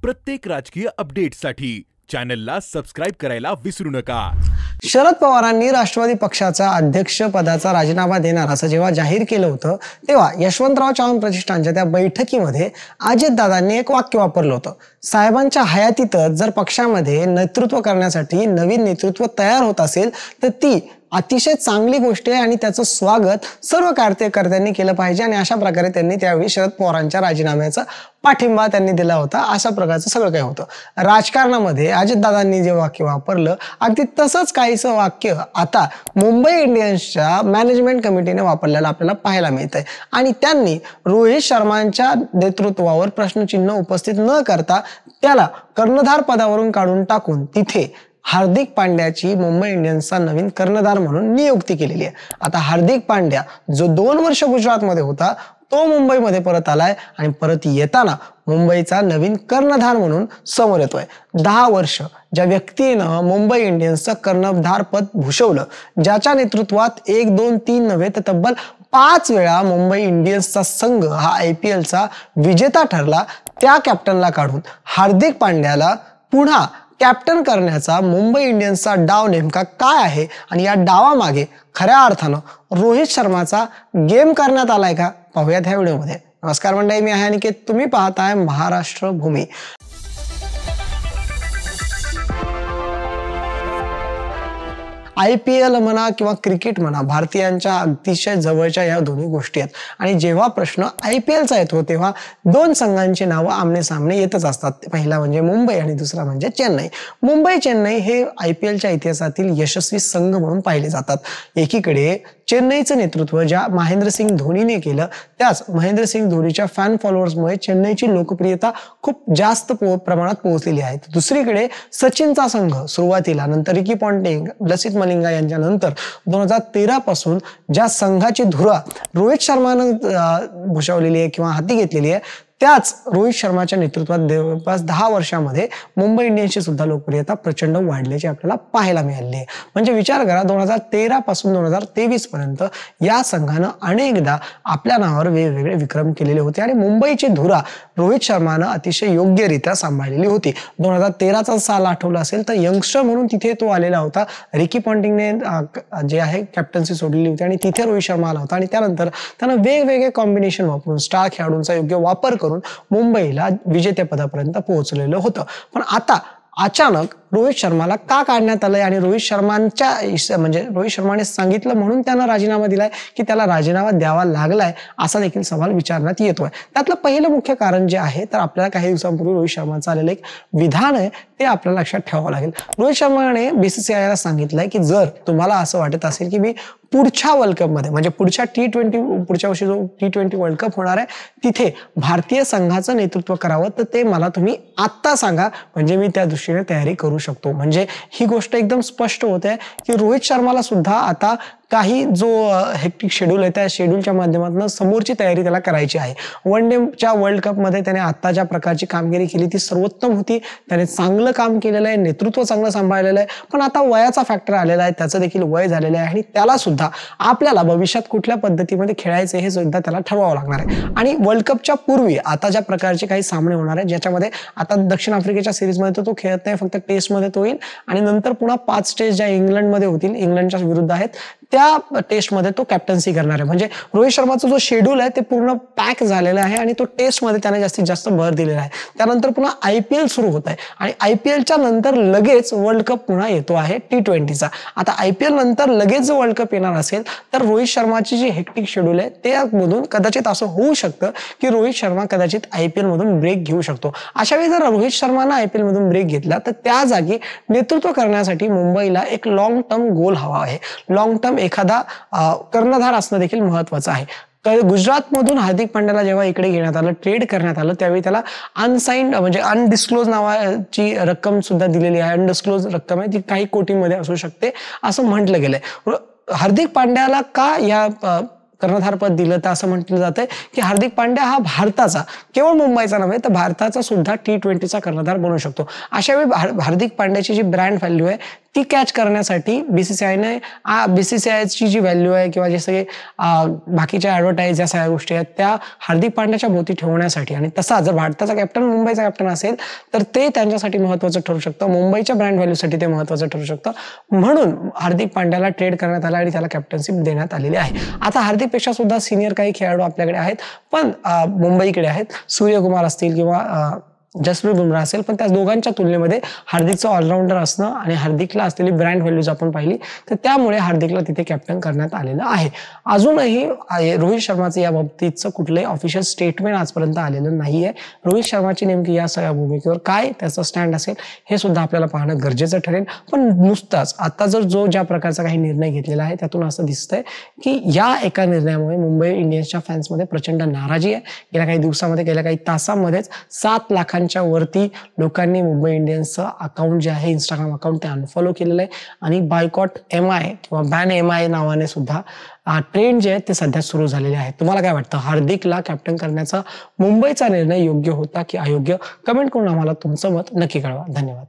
प्रत्येक राजकीय अपडेटसाठी चॅनलला सबस्क्राइब करायला विसरू नका। शरद पवारांनी राष्ट्रवादी पक्षाचा अध्यक्षपदाचा राजीनामा देणार असं जेव्हा जाहीर केलं होतं तेव्हा यशवंतराव चव्हाण प्रतिष्ठानच्या त्या बैठकीमध्ये अजितदादांनी एक वाक्य वापरलं होतं। साहेबांच्या हयातीतच जर पक्षामध्ये नेतृत्व करण्यासाठी नवीन नेतृत्व तयार होत असेल तर ती अतिशय चांगली गोष्ट आहे आणि त्याचं स्वागत सर्व कार्यकर्त्यांनी केलं पाहिजे आणि अशा प्रकारे त्यांनी त्यावेळी शरद पवारांच्या राजीनाम्याचा पाठिंबा त्यांनी दिला होता। अशा प्रकारचं सगळं काही होतं। राजकारणामध्ये अजितदादांनी जे वाक्य वापरलं अगदी तसंच काहीसं वाक्य आता मुंबई इंडियन्सच्या मॅनेजमेंट कमिटीने वापरलेलं आपल्याला पाहायला मिळतंय आणि त्यांनी रोहित शर्मांच्या नेतृत्वावर प्रश्नचिन्ह उपस्थित न करता त्याला कर्णधार पदावरून काढून टाकून तिथे हार्दिक पांड्याची मुंबई इंडियन्सचा नवीन कर्णधार म्हणून नियुक्ती केलेली आहे। आता हार्दिक पांड्या जो 2 वर्ष गुजरातमध्ये होता तो मुंबईमध्ये परत आलाय आणि परत येताना मुंबईचा नवीन कर्णधार म्हणून समोर येतोय। 10 वर्ष ज्या व्यक्तीनं मुंबई इंडियन्सचं कर्णधार पद भूषवलं, ज्याच्या नेतृत्वात 1 2 3 नव्हे तर तब्बल 5 वेळा मुंबई इंडियन्सचा संघ हा IPLचा विजेता ठरला, त्या कॅप्टनला काढून हार्दिक पांड्याला पुन्हा कॅप्टन करण्याचा मुंबई इंडियन्सचा डाव नेमका काय आहे आणि या डावामागे खऱ्या अर्थानं रोहित शर्माचा गेम करण्यात आलाय का, पाहूयात ह्या व्हिडिओमध्ये। नमस्कार मंडळी, मी आहे अनिकेत, तुम्ही पाहताय महाराष्ट्र भूमी। IPL म्हणा किंवा क्रिकेट म्हणा, भारतीयांच्या अतिशय जवळच्या या दोन्ही गोष्टी आहेत आणि जेव्हा प्रश्न IPLचा येतो तेव्हा 2 संघांची नावं आमने सामने येतच असतात। पहिला म्हणजे मुंबई आणि दुसरा म्हणजे चेन्नई। मुंबई चेन्नई हे IPLच्या इतिहासातील यशस्वी संघ म्हणून पाहिले जातात। एकीकडे चेन्नईचं नेतृत्व ज्या महेंद्रसिंग धोनीने केलं, त्याच महेंद्रसिंग धोनीच्या फॅन फॉलोअर्समुळे चेन्नईची लोकप्रियता खूप जास्त प्रमाणात पोहोचलेली आहे। दुसरीकडे सचिनचा संघ सुरुवातीला, नंतर रिकी पॉन्टिंग, लसित मलिंगा यांच्या नंतर 2013 पासून ज्या संघाची धुरा रोहित शर्मानं भूषवलेली आहे किंवा हाती घेतलेली आहे, त्याच रोहित शर्माच्या नेतृत्वात जवळपास 10 वर्षांमध्ये मुंबई इंडियन्सची सुद्धा लोकप्रियता प्रचंड वाढल्याची आपल्याला पाहायला मिळाली आहे। म्हणजे विचार करा, 2013 पासून 2023 पर्यंत या संघानं अनेकदा आपल्या नावावर वेगवेगळे विक्रम केलेले होते आणि मुंबईची धुरा रोहित शर्मानं अतिशय योग्यरित्या सांभाळलेली होती। 2013चा साल आठवला असेल तर यंगस्टर म्हणून तिथे तो आलेला होता। रिकी पॉन्टिंगने जे आहे कॅप्टन्सी सोडलेली होती आणि तिथे रोहित शर्मा आला होता आणि त्यानंतर त्यानं वेगवेगळे कॉम्बिनेशन वापरून स्टार खेळाडूंचा योग्य वापर करून मुंबईला विजेतेपदापर्यंत पोहोचलेलं होतं। पण आता अचानक रोहित शर्माला का काढण्यात आलंय आणि रोहित शर्माने सांगितलं म्हणून त्यानं राजीनामा दिलाय की त्याला राजीनामा द्यावा लागलाय, असा देखील सवाल विचारण्यात येतोय। त्यातलं पहिलं मुख्य कारण जे आहे तर आपल्याला काही दिवसांपूर्वी रोहित शर्माचं आलेलं एक विधान आहे ते आपल्याला लक्षात ठेवावं लागेल। रोहित शर्माने BCCIला सांगितलंय की जर तुम्हाला असं वाटत असेल की मी पुढच्या वर्ल्ड कप मध्ये म्हणजे पुढच्या पुढच्या वर्षी जो T20 वर्ल्ड कप होणार आहे तिथे भारतीय संघाचं नेतृत्व करावं तर ते मला तुम्ही आत्ता सांगा, म्हणजे मी त्या दृष्टीने तयारी करू शकतो। म्हणजे ही गोष्ट एकदम स्पष्ट होते की रोहित शर्माला सुद्धा आता काही जो हेक्टिक शेड्यूल आहे त्या शेड्यूलच्या माध्यमातून समोरची तयारी त्याला करायची आहे। वन डेच्या वर्ल्ड कप मध्ये त्याने आता ज्या प्रकारची कामगिरी केली ती सर्वोत्तम होती, त्याने चांगलं काम केलेलं आहे, नेतृत्व चांगलं सांभाळलेलं आहे, पण आता वयाचा फॅक्टर आलेला आहे, त्याचं देखील वय झालेलं आहे आणि त्याला सुद्धा आपल्याला भविष्यात कुठल्या पद्धतीमध्ये खेळायचं हे सुद्धा त्याला ठरवावं लागणार आहे। आणि वर्ल्ड कपच्या पूर्वी आता ज्या प्रकारचे काही सामने होणार आहेत ज्याच्यामध्ये आता दक्षिण आफ्रिकेच्या सिरीजमध्ये तो खेळत नाही, फक्त टेस्टमध्ये तो येईल आणि नंतर पुन्हा 5 टेस्ट ज्या इंग्लंडमध्ये होतील, इंग्लंडच्या विरुद्ध आहेत, त्या टेस्टमध्ये तो कॅप्टन्सी करणार आहे। म्हणजे रोहित शर्माचा जो शेड्यूल आहे ते पूर्ण पॅक झालेला आहे आणि तो टेस्टमध्ये त्याने जास्तीत जास्त भर दिलेला आहे। त्यानंतर पुन्हा IPL सुरू होत आहे आणि IPLच्या नंतर लगेच वर्ल्ड कप पुन्हा येतो आहे T20चा। आता IPL नंतर लगेच जो वर्ल्ड कप येणार असेल तर रोहित शर्माची जी हेक्टिक शेड्यूल आहे त्यामधून कदाचित असं होऊ शकतं की रोहित शर्मा कदाचित IPL मधून ब्रेक घेऊ शकतो। अशा वेळी जर रोहित शर्मानं IPL मधून ब्रेक घेतला तर त्या जागी नेतृत्व करण्यासाठी मुंबईला एक लॉंग टर्म गोल हवा आहे। लॉंग टर्म एखादा कर्णधार असणं देखील महत्वाचं आहे। गुजरातमधून हार्दिक पांड्याला जेव्हा इकडे घेण्यात आलं, ट्रेड करण्यात आलं, त्यावेळी त्याला अनसाइन्ड म्हणजे अनडिस्क्लोज नावाची रक्कम सुद्धा दिलेली आहे। अनडिस्क्लोज रक्कम आहे ती काही कोटींमध्ये असू शकते असं म्हटलं गेलंय। हार्दिक पांड्याला का या कर्णधारपद दिलं तर असं म्हटलं जातंय की हार्दिक पांड्या हा भारताचा, केवळ मुंबईचा नव्हे तर भारताचा सुद्धा T20चा कर्णधार बनू शकतो। अशा वेळी हार्दिक पांड्याची जी ब्रँड व्हॅल्यू आहे ती कॅच करण्यासाठी बीसीसीआयची जी व्हॅल्यू आहे किंवा जे सगळे बाकीच्या ॲडव्हर्टाईज या सगळ्या गोष्टी आहेत त्या हार्दिक पांड्याच्या भोवती ठेवण्यासाठी, आणि तसा जर भारताचा कॅप्टन मुंबईचा कॅप्टन असेल तर ते त्यांच्यासाठी महत्त्वाचं ठरू शकतं, मुंबईच्या ब्रँड व्हॅल्यूसाठी ते महत्त्वाचं ठरू शकतं. म्हणून हार्दिक पांड्याला ट्रेड करण्यात आला आणि त्याला कॅप्टनशिप देण्यात आलेली आहे. आता हार्दिकपेक्षा सुद्धा सिनियर काही खेळाडू आपल्याकडे आहेत, पण मुंबईकडे आहेत. सूर्यकुमार असतील किंवा जसप्रीत बुमराह असेल, पण त्या दोघांच्या तुलनेमध्ये हार्दिकचं ऑलराऊंडर असणं आणि हार्दिकला असलेली ब्रँड व्हॅल्यूज आपण पाहिली तर त्यामुळे हार्दिकला तिथे कॅप्टन करण्यात आलेलं आहे. अजूनही रोहित शर्माचं या बाबतीतचं कुठलंही ऑफिशियल स्टेटमेंट आजपर्यंत आलेलं नाहीये. रोहित शर्माची नेमकी या सगळ्या भूमिकेवर काय त्याचं स्टँड असेल हे सुद्धा आपल्याला पाहणं गरजेचं ठरेल. पण नुसताच आता जर ज्या प्रकारचा काही निर्णय घेतलेला आहे त्यातून असं दिसतंय की या एका निर्णयामुळे मुंबई इंडियन्सच्या फॅन्समध्ये प्रचंड नाराजी आहे. गेल्या काही दिवसामध्ये, गेल्या काही तासामध्येच 7 लाखांच्या वरती लोकांनी मुंबई इंडियन्सचं अकाउंट जे आहे, इंस्टाग्राम अकाउंट, ते अनफॉलो केलेलं आहे. आणि बायकॉट MI किंवा बॅन MI नावाने सुद्धा ट्रेंड जे आहेत ते सध्या सुरू झालेले आहेत. तुम्हाला काय वाटतं, हार्दिकला कॅप्टन करण्याचा मुंबईचा निर्णय योग्य होता की अयोग्य? कमेंट करून आम्हाला तुमचं मत नक्की कळवा. धन्यवाद.